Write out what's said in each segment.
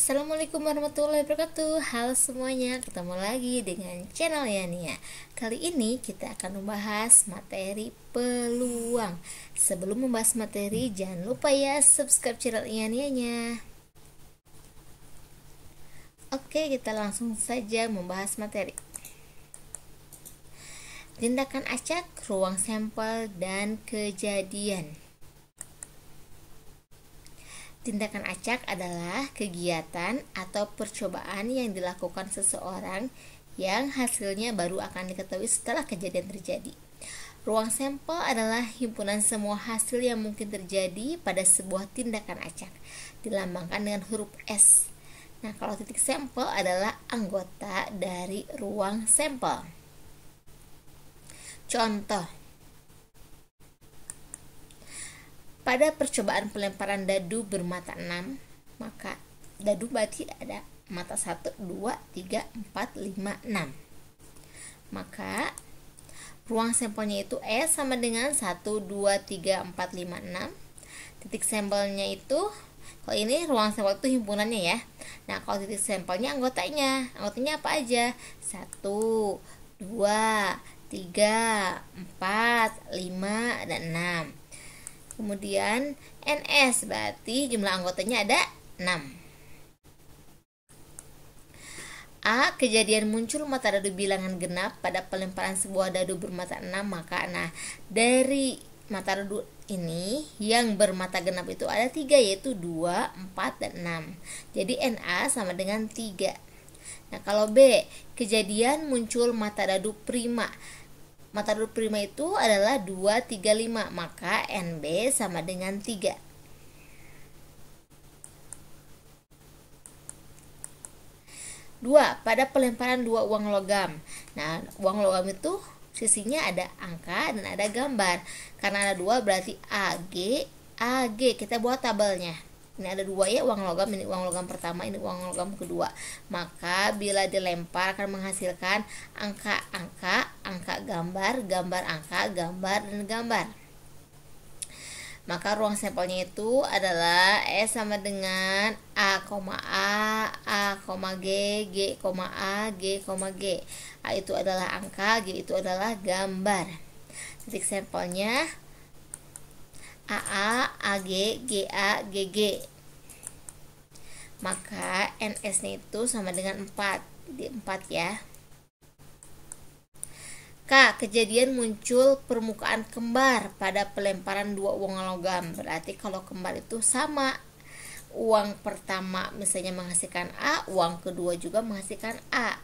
Assalamualaikum warahmatullahi wabarakatuh. Halo semuanya, ketemu lagi dengan channel Yania. Kali ini kita akan membahas materi peluang. Sebelum membahas materi, jangan lupa ya subscribe channel Yania. Oke, kita langsung saja membahas materi. Tindakan acak, ruang sampel, dan kejadian. Tindakan acak adalah kegiatan atau percobaan yang dilakukan seseorang yang hasilnya baru akan diketahui setelah kejadian terjadi. Ruang sampel adalah himpunan semua hasil yang mungkin terjadi pada sebuah tindakan acak, dilambangkan dengan huruf S. Nah, kalau titik sampel adalah anggota dari ruang sampel. Contoh, pada percobaan pelemparan dadu bermata 6, maka dadu berarti ada mata 1, 2, 3, 4, 5, 6. Maka ruang sampelnya itu S sama dengan 1, 2, 3, 4, 5, 6. Titik sampelnya itu, kalau ini ruang sampel itu himpunannya ya. Nah, kalau titik sampelnya anggotanya apa aja? 1, 2, 3, 4, 5, dan 6. Kemudian NS berarti jumlah anggotanya ada 6. A. Kejadian muncul mata dadu bilangan genap pada pelemparan sebuah dadu bermata 6, maka dari mata dadu ini yang bermata genap itu ada 3, yaitu 2, 4, dan 6. Jadi NA sama dengan 3. Nah, kalau B, kejadian muncul mata dadu prima. Mata dadu prima itu adalah 2, 3, 5, maka NB sama dengan 3. Dua, pada pelemparan dua uang logam. Nah, uang logam itu sisinya ada angka dan ada gambar. Karena ada 2 berarti AG, AG. Kita buat tabelnya. Ini ada 2 ya, uang logam, ini uang logam pertama, ini uang logam kedua. Maka bila dilempar akan menghasilkan angka-angka, angka gambar, gambar angka, gambar, dan gambar. Maka ruang sampelnya itu adalah S sama dengan A, A, G, G, A, G, G. A itu adalah angka, G itu adalah gambar. Titik sampelnya AA, AG, GA, GG. Maka NS-nya itu sama dengan 4. Jadi 4 ya. K. Kejadian muncul permukaan kembar pada pelemparan 2 uang logam. Berarti kalau kembar itu sama. Uang pertama misalnya menghasilkan A, uang kedua juga menghasilkan A.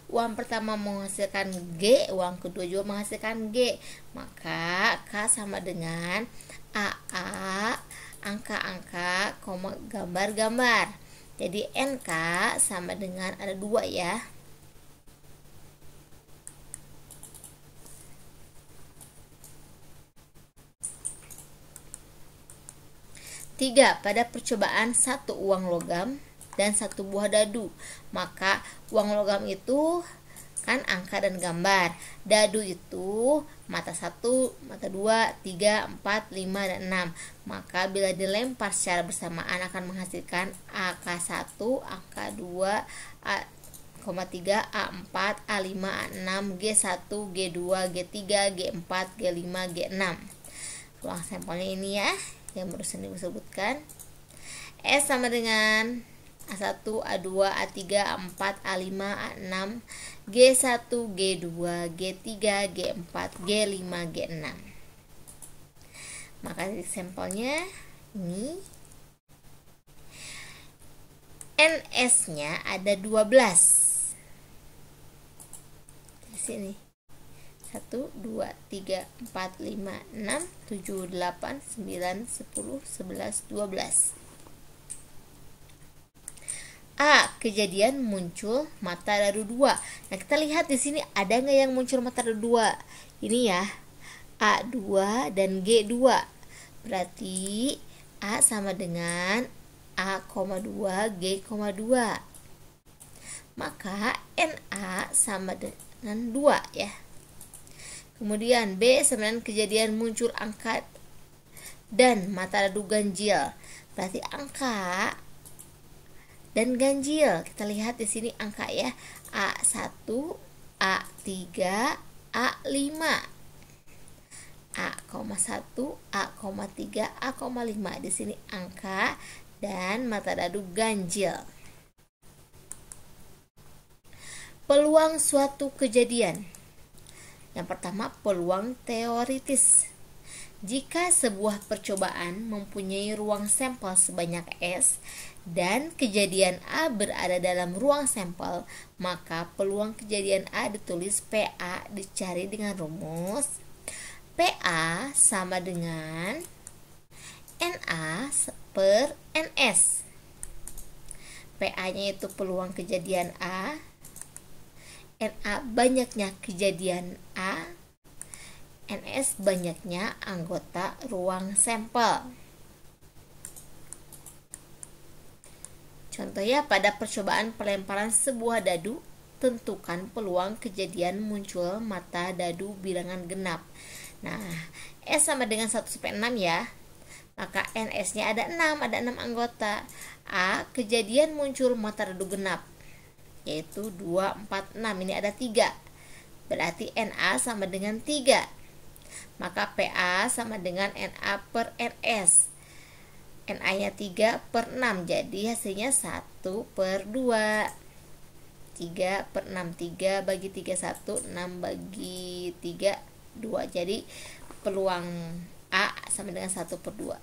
Uang pertama menghasilkan G, uang kedua juga menghasilkan G. Maka K sama dengan AA, angka-angka, gambar-gambar. Jadi NK sama dengan ada 2 ya. Tiga, pada percobaan 1 uang logam dan 1 buah dadu, maka uang logam itu kan angka dan gambar. Dadu itu mata 1, mata 2, 3, 4, 5, dan 6. Maka bila dilempar secara bersamaan akan menghasilkan AK1, AK2, A,3, A4, A5, A6, G1, G2, G3, G4, G5, G6. Ruang sampelnya ini ya, yang barusan disebutkan. S sama dengan A1, A2, A3, A4, A5, A6, G1, G2, G3, G4, G5, G6. Maka titik sampelnya ini NS-nya ada 12. Di sini 1, 2, 3, 4, 5, 6, 7, 8, 9, 10, 11, 12. A. Kejadian muncul mata dadu 2. Nah, kita lihat di sini ada nggak yang muncul mata dadu 2? Ini ya, A2 dan G2. Berarti A sama dengan A,2, G,2. Maka NA sama dengan 2 ya. Kemudian B sama dengan kejadian muncul angka dan mata dadu ganjil. Berarti angka dan ganjil. Kita lihat di sini angka ya. A1, A3, A5. A,1, A,3, A,5. Di sini angka dan mata dadu ganjil. Peluang suatu kejadian. Yang pertama, peluang teoritis. Jika sebuah percobaan mempunyai ruang sampel sebanyak S dan kejadian A berada dalam ruang sampel, maka peluang kejadian A ditulis PA dicari dengan rumus PA sama dengan NA per NS. PA-nya itu peluang kejadian A, NA banyaknya kejadian A, NS banyaknya anggota ruang sampel. Contoh ya, pada percobaan pelemparan sebuah dadu, tentukan peluang kejadian muncul mata dadu bilangan genap. Nah, S sama dengan 1/6 ya. Maka NS-nya ada 6 anggota. A, kejadian muncul mata dadu genap, yaitu 2, 4, 6. Ini ada 3. Berarti NA sama dengan 3. Maka PA sama dengan NA per NS. NA-nya 3/6. Jadi hasilnya 1/2. 3/6. 3 bagi 3, 1. 6 bagi 3, 2. Jadi peluang A sama dengan 1/2.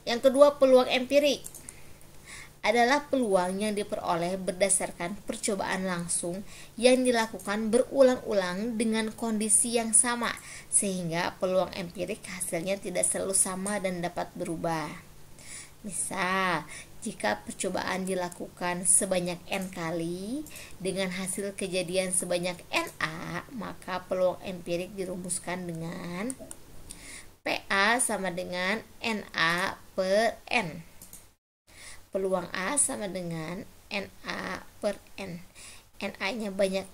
Yang kedua, peluang empirik adalah peluang yang diperoleh berdasarkan percobaan langsung yang dilakukan berulang-ulang dengan kondisi yang sama, sehingga peluang empirik hasilnya tidak selalu sama dan dapat berubah. Misal, jika percobaan dilakukan sebanyak N kali dengan hasil kejadian sebanyak NA, maka peluang empirik dirumuskan dengan PA sama dengan NA per N. Peluang A sama dengan NA per N. NA-nya banyak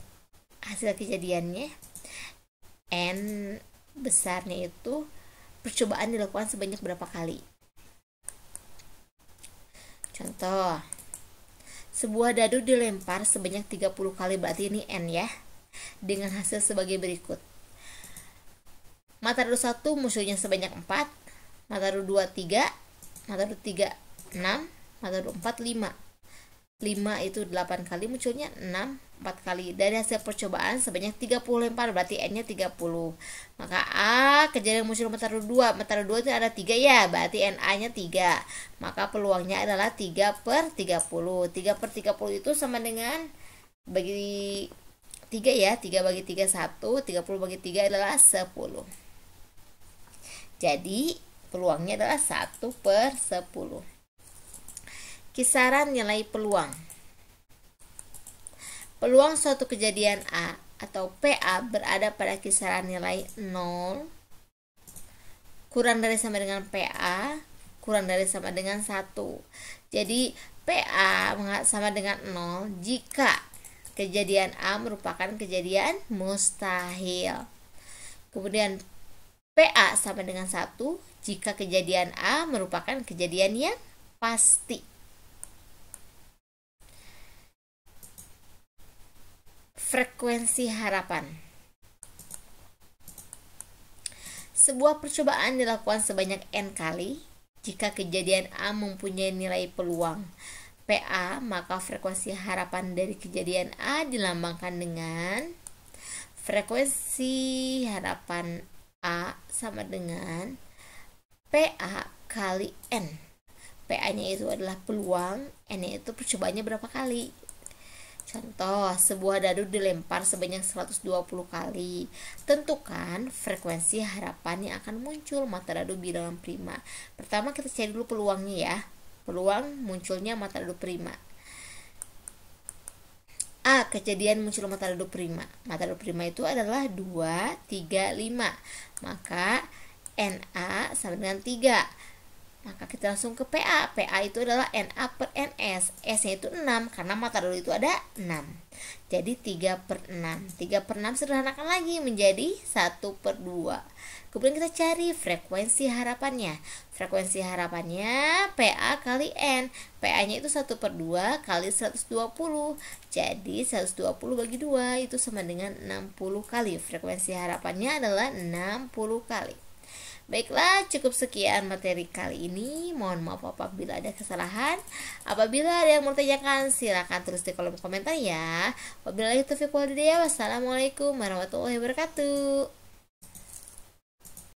hasil kejadiannya, N besarnya itu percobaan dilakukan sebanyak berapa kali. Contoh, sebuah dadu dilempar sebanyak 30 kali, berarti ini N ya, dengan hasil sebagai berikut. Mata dadu 1 munculnya sebanyak 4, mata dadu 2 3, mata dadu 3 6, mata dadu 4 5. 5 itu 8 kali munculnya, 6 4 kali. Dari hasil percobaan sebanyak 30 lempar, berarti N-nya 30. Maka A, kejadian muncul mata dadu 2. Mata dadu 2 itu ada 3 ya, berarti NA-nya 3. Maka peluangnya adalah 3/30. 3/30 itu sama dengan bagi 3 ya. 3 bagi 3 1, 30 bagi 3 adalah 10. Jadi peluangnya adalah 1/10. Kisaran nilai peluang. Peluang suatu kejadian A atau PA berada pada kisaran nilai 0 kurang dari sama dengan PA kurang dari sama dengan 1. Jadi PA sama dengan 0 jika kejadian A merupakan kejadian mustahil. Kemudian PA sama dengan 1 jika kejadian A merupakan kejadian yang pasti. Frekuensi harapan. Sebuah percobaan dilakukan sebanyak N kali. Jika kejadian A mempunyai nilai peluang PA, maka frekuensi harapan dari kejadian A dilambangkan dengan frekuensi harapan A sama dengan PA kali N. PA-nya itu adalah peluang, N-nya itu percobaannya berapa kali. Contoh, sebuah dadu dilempar sebanyak 120 kali. Tentukan frekuensi harapan yang akan muncul mata dadu bilangan prima. Pertama kita cari dulu peluangnya ya. Peluang munculnya mata dadu prima. A, kejadian muncul mata dadu prima. Mata dadu prima itu adalah 2, 3, 5. Maka NA sama dengan 3. Maka kita langsung ke PA. PA itu adalah NA per NS. S-nya itu 6 karena mata dadu itu ada 6. Jadi 3 per 6. 3 per 6 sederhanakan lagi menjadi 1 per 2. Kemudian kita cari frekuensi harapannya. Frekuensi harapannya PA kali N. PA-nya itu 1 per 2 kali 120. Jadi 120 bagi 2 itu sama dengan 60 kali. Frekuensi harapannya adalah 60 kali. Baiklah, cukup sekian materi kali ini. Mohon maaf apabila ada kesalahan. Apabila ada yang mau tanyakan, silakan tulis di kolom komentar ya. Wabillahi taufiq wal hidayah. Wassalamualaikum warahmatullahi wabarakatuh.